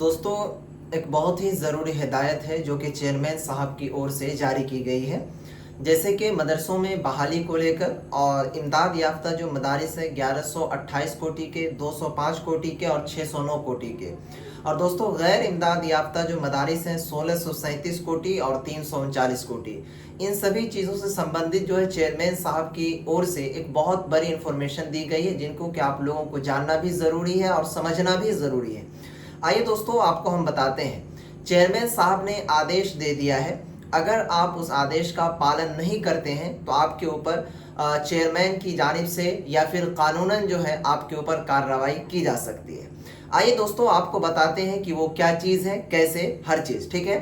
दोस्तों, एक बहुत ही ज़रूरी हिदायत है जो कि चेयरमैन साहब की ओर से जारी की गई है। जैसे कि मदरसों में बहाली को लेकर और इमदाद याफ्ता जो मदारिस है 1128 कोटि के, 205 कोटि के और 609 कोटि के। और दोस्तों, गैर इमदाद याफ्ता जो मदारिस हैं 1637 कोटि और 339 कोटि। इन सभी चीज़ों से संबंधित जो है चेयरमैन साहब की ओर से एक बहुत बड़ी इंफॉर्मेशन दी गई है, जिनको कि आप लोगों को जानना भी ज़रूरी है और समझना भी ज़रूरी है। आइए दोस्तों, आपको हम बताते हैं। चेयरमैन साहब ने आदेश दे दिया है, अगर आप उस आदेश का पालन नहीं करते हैं तो आपके ऊपर चेयरमैन की जानिब से या फिर कानूनन जो है आपके ऊपर कार्रवाई की जा सकती है। आइए दोस्तों, आपको बताते हैं कि वो क्या चीज़ है, कैसे, हर चीज़। ठीक है,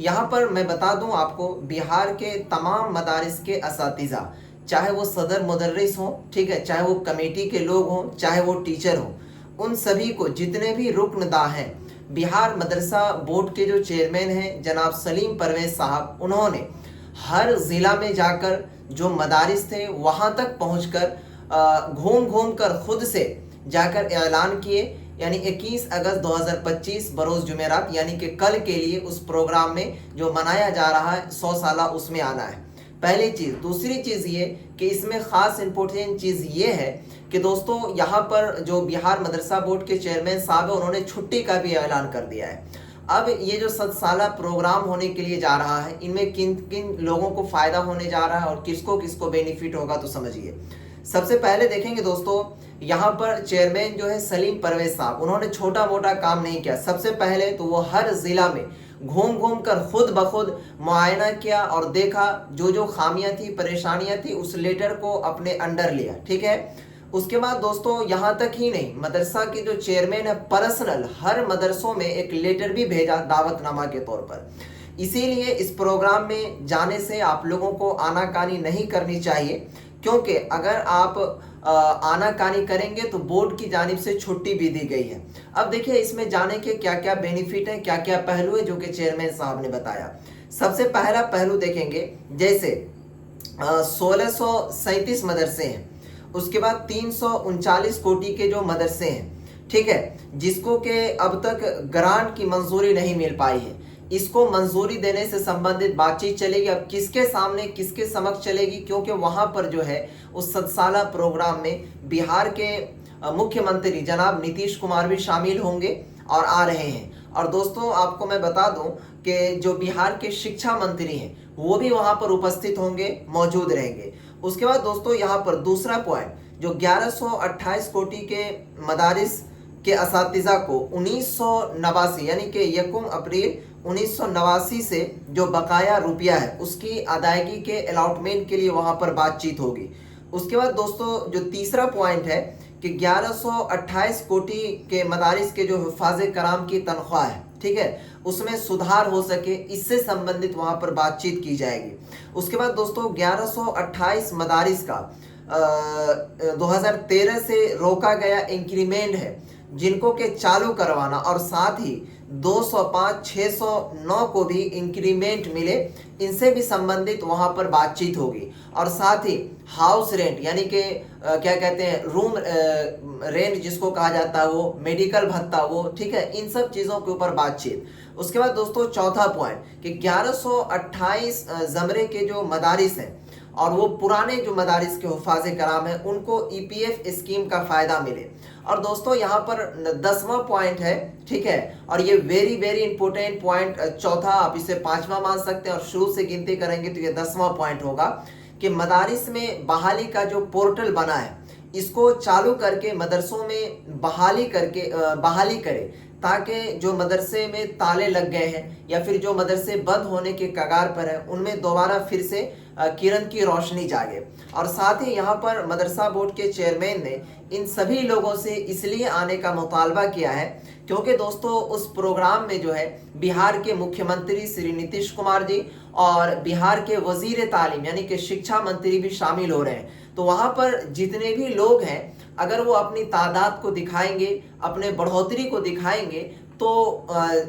यहाँ पर मैं बता दूं आपको, बिहार के तमाम मदारिस के असातिज़ा, चाहे वो सदर मुदर्रिस हों, ठीक है, चाहे वो कमेटी के लोग हों, चाहे वो टीचर हों, उन सभी को, जितने भी रुकनदा हैं, बिहार मदरसा बोर्ड के जो चेयरमैन हैं जनाब सलीम परवेज साहब, उन्होंने हर ज़िला में जाकर जो मदारिस थे वहाँ तक पहुँचकर घूम घूम कर खुद से जाकर ऐलान किए। यानी 21 अगस्त 2025 बरोज़ जुमेरात, यानी कि कल के लिए उस प्रोग्राम में जो मनाया जा रहा है 100 साला, उसमें आना है। पहली चीज़। दूसरी चीज़ ये कि इसमें ख़ास इम्पोर्टेंट चीज़ ये है कि दोस्तों, यहाँ पर जो बिहार मदरसा बोर्ड के चेयरमैन साहब है, उन्होंने छुट्टी का भी ऐलान कर दिया है। अब ये जो 100 साला प्रोग्राम होने के लिए जा रहा है, इनमें किन किन लोगों को फ़ायदा होने जा रहा है और किसको किसको बेनिफिट होगा, तो समझिए। सबसे पहले देखेंगे दोस्तों, यहाँ पर चेयरमैन जो है सलीम परवेज साहब, उन्होंने छोटा मोटा काम नहीं किया। सबसे पहले तो वो हर ज़िला में घूम घूम कर खुद ब खुद मुआयना किया और देखा, जो जो खामियां थी, परेशानियां थी, उस लेटर को अपने अंडर लिया। ठीक है, उसके बाद दोस्तों, यहाँ तक ही नहीं, मदरसा के जो चेयरमैन है पर्सनल हर मदरसों में एक लेटर भी भेजा दावतनामा के तौर पर। इसीलिए इस प्रोग्राम में जाने से आप लोगों को आनाकानी नहीं करनी चाहिए, क्योंकि अगर आप आनाकानी करेंगे तो बोर्ड की जानिब से छुट्टी भी दी गई है। अब देखिए, इसमें जाने के क्या क्या बेनिफिट हैं, क्या क्या पहलू है जो कि चेयरमैन साहब ने बताया। सबसे पहला पहलू देखेंगे, जैसे 1637 मदरसे हैं, उसके बाद 339 कोटि के जो मदरसे हैं, ठीक है, जिसको के अब तक ग्रांट की मंजूरी नहीं मिल पाई है, इसको मंजूरी देने से संबंधित बातचीत चलेगी। अब किसके सामने, किसके समक्ष चलेगी, क्योंकि वहाँ पर जो है उस 100 साला प्रोग्राम में बिहार के मुख्यमंत्री जनाब नीतीश कुमार भी शामिल होंगे और आ रहे हैं। और दोस्तों, आपको मैं बता दूं कि जो बिहार के शिक्षा मंत्री हैं वो भी वहाँ पर उपस्थित होंगे, मौजूद रहेंगे। उसके बाद दोस्तों, यहाँ पर दूसरा पॉइंट, जो 1128 कोटि के मदारिस के असातिज़ा को 1989 यानी कि 1 अप्रैल 1989 से जो बकाया रुपया है उसकी अदायगी के अलॉटमेंट के लिए वहाँ पर बातचीत होगी। उसके बाद दोस्तों, जो तीसरा पॉइंट है कि 1128 कोटि के मदारिस के जो हिफाज़ कराम की तनख्वाह है, ठीक है, उसमें सुधार हो सके, इससे संबंधित वहाँ पर बातचीत की जाएगी। उसके बाद दोस्तों, 1128 मदारिस का 2013 से रोका गया इंक्रीमेंट है, जिनको के चालू करवाना, और साथ ही 205, 609 को भी इंक्रीमेंट मिले, इनसे भी संबंधित वहाँ पर बातचीत होगी। और साथ ही हाउस रेंट, यानी कि क्या कहते हैं, रूम रेंट जिसको कहा जाता है, वो मेडिकल भत्ता, वो, ठीक है, इन सब चीज़ों के ऊपर बातचीत। उसके बाद दोस्तों, चौथा पॉइंट कि 1128 ज़मरे के जो मदारिस हैं और वो पुराने जो मदारिस के हुफ़ाज़ कराम हैं, उनको EPF स्कीम का फ़ायदा मिले। और दोस्तों, यहाँ पर 10वां पॉइंट है, ठीक है, और ये वेरी वेरी इंपॉर्टेंट पॉइंट, चौथा आप इसे 5वां मान सकते हैं और शुरू से गिनती करेंगे तो ये 10वां पॉइंट होगा कि मदारिस में बहाली का जो पोर्टल बना है, इसको चालू करके मदरसों में बहाली करे, ताकि जो मदरसे में ताले लग गए हैं या फिर जो मदरसे बंद होने के कगार पर हैं, उनमें दोबारा फिर से किरण की रोशनी जागे। और साथ ही यहाँ पर मदरसा बोर्ड के चेयरमैन ने इन सभी लोगों से इसलिए आने का मुतालबा किया है क्योंकि दोस्तों, उस प्रोग्राम में जो है बिहार के मुख्यमंत्री श्री नीतीश कुमार जी और बिहार के वजीर तालीम यानी कि शिक्षा मंत्री भी शामिल हो रहे हैं। तो वहाँ पर जितने भी लोग हैं, अगर वो अपनी तादाद को दिखाएंगे, अपने बढ़ोतरी को दिखाएंगे, तो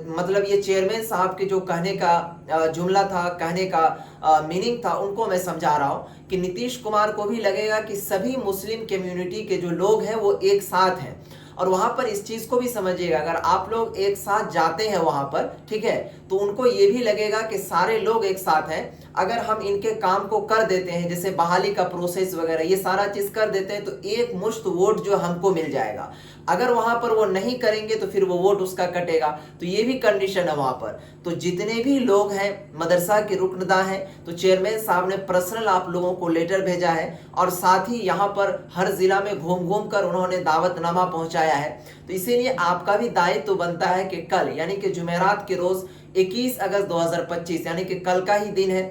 मतलब ये चेयरमैन साहब के जो कहने का जुमला था, कहने का मीनिंग था, उनको मैं समझा रहा हूँ कि नीतीश कुमार को भी लगेगा कि सभी मुस्लिम कम्युनिटी के जो लोग हैं वो एक साथ हैं और वहां पर इस चीज को भी समझिएगा, अगर आप लोग एक साथ जाते हैं वहां पर, ठीक है, तो उनको ये भी लगेगा कि सारे लोग एक साथ हैं। अगर हम इनके काम को कर देते हैं, जैसे बहाली का प्रोसेस वगैरह ये सारा चीज कर देते हैं, तो एक मुश्त वोट जो हमको मिल जाएगा। अगर वहां पर वो नहीं करेंगे तो फिर वो वोट उसका कटेगा। तो ये भी कंडीशन है वहां पर। तो जितने भी लोग हैं मदरसा के रुकनदा हैं, तो चेयरमैन साहब ने पर्सनल आप लोगों को लेटर भेजा है, और साथ ही यहाँ पर हर जिला में घूम घूम कर उन्होंने दावतनामा पहुंचाया है। तो इसीलिए आपका भी दायित्व तो बनता है कि कल यानी कि जुमेरात के रोज 21 अगस्त 2025 यानी कि कल का ही दिन है,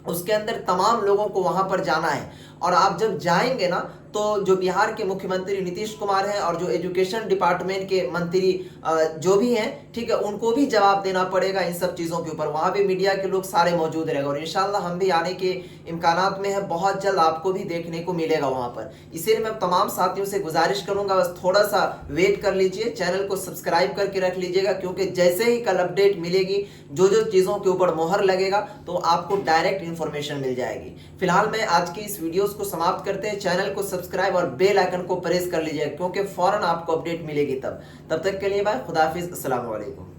उसके अंदर तमाम लोगों को वहां पर जाना है। और आप जब जाएंगे ना, तो जो बिहार के मुख्यमंत्री नीतीश कुमार हैं और जो एजुकेशन डिपार्टमेंट के मंत्री जो भी हैं, ठीक है, उनको भी जवाब देना पड़ेगा इन सब चीज़ों के ऊपर। वहाँ भी मीडिया के लोग सारे मौजूद रहेंगे, और इंशाल्लाह हम भी आने के इम्कानात में है, बहुत जल्द आपको भी देखने को मिलेगा वहाँ पर। इसीलिए मैं तमाम साथियों से गुजारिश करूँगा, बस थोड़ा सा वेट कर लीजिए, चैनल को सब्सक्राइब करके रख लीजिएगा, क्योंकि जैसे ही कल अपडेट मिलेगी, जो जो चीज़ों के ऊपर मोहर लगेगा, तो आपको डायरेक्ट इन्फॉर्मेशन मिल जाएगी। फिलहाल मैं आज की इस वीडियोस को समाप्त करते हैं। चैनल को सब्सक्राइब और बेल आइकन को प्रेस कर लीजिएगा, क्योंकि फौरन आपको अपडेट मिलेगी तब तक के लिए बाय, खुदा हाफिज, अस्सलाम वालेकुम।